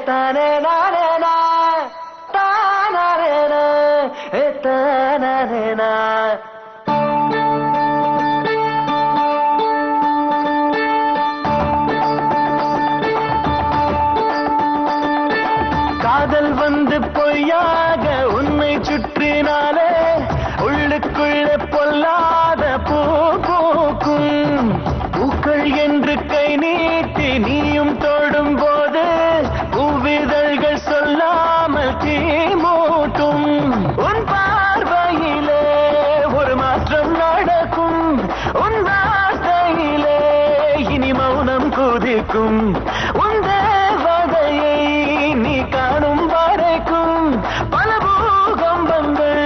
தானே நானே நான் தானே தானே நான் காதல் வந்து பொய்யாக உன்னை சுற்றினாலே உள்ளுக்குள்ளே பொல்லாத பூ பூக்கும் பூக்கள் என்று கை நீட்டி நீயும் தொடும் போது பூவிதழ்கள் சொல்லாமல் தீ மூட்டும் உன் பார்வையிலே ஒரு மாற்றம் நடக்கும் உன் வார்த்தையிலே இனி மௌனம் குதிக்கும் உன் தேவதையை நீ காணும் வரைக்கும் பல பூகம்பங்கள்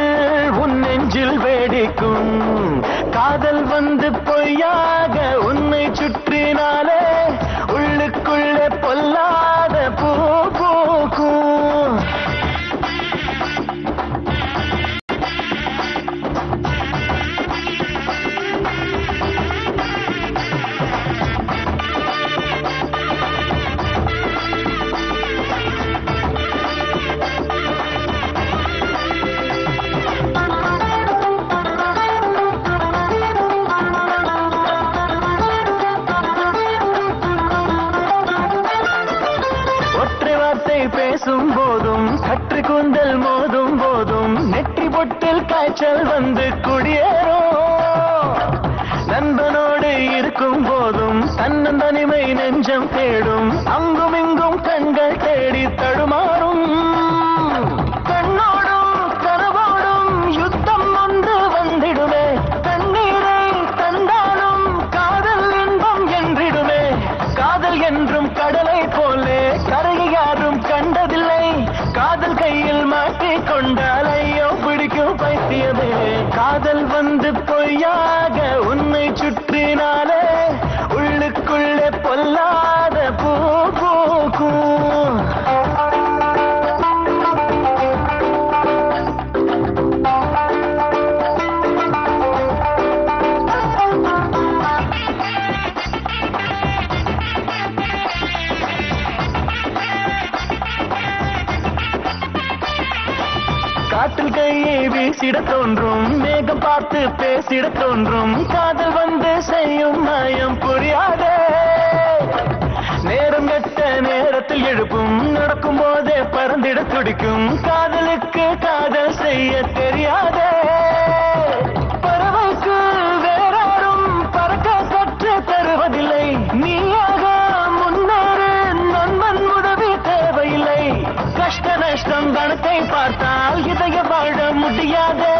உன் நெஞ்சில் வெடிக்கும் காதல் வந்து பொய்யாக உன்னை சுற்றினாலே உள்ளுக்குள்ளே பொல்லாத பூ பூக்கும் பேசும் போதும் கற்று கூந்தல் மோதும் போதும் நெற்றி பொட்டில் காய்ச்சல் வந்து குடியேறும் நண்பனோடு இருக்கும் போதும் தன்னந்தனிமை நெஞ்சம் தேடும் அங்கும் இங்கும் கண்கள் தேடி தடுமாறும் கண்ணோடும் கனவோடும் யுத்தம் ஒன்று வந்திடுமே தண்ணீரை தந்தாலும் காதல் இன்பம் என்றிடுமே காதல் என்றும் கடலை போலே கரையை யாரும் கண்டதில்லை காதல் கையில் மாட்டிக் கொண்டால் ஐயோ பிடிக்கும் பைத்தியமே காதல் வந்து பொய்யாக உன்னை சுற்றினாலே உள்ளுக்குள்ளே பொல்லாத பூ பூக்கும் காற்றில் கையை வீசிட தோன்றும் மேகம் பார்த்து பேசிட தோன்றும் காதல் வந்து செய்யும் மாயம் புரியாதே நேரம் கெட்ட நேரத்தில் எழுப்பும் நடக்கும் போதே பறந்திட துடிக்கும் காதலுக்கு காதல் செய்ய தெரியாதே பறவைக்கு வேறாரும் பறக்க கற்று தருவதில்லை நீயாக முன்னேறு நண்பன் உதவி தேவையில்லை கஷ்ட நஷ்டம் கணக்கை பார்த்தால் இதய வாழ முடியாது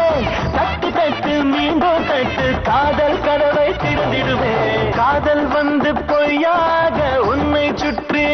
தட்டு தட்டு மீண்டும் தட்டு காதல் கதவை திறந்திடுவே காதல் வந்து பொய்யாக உன்னை சுற்றி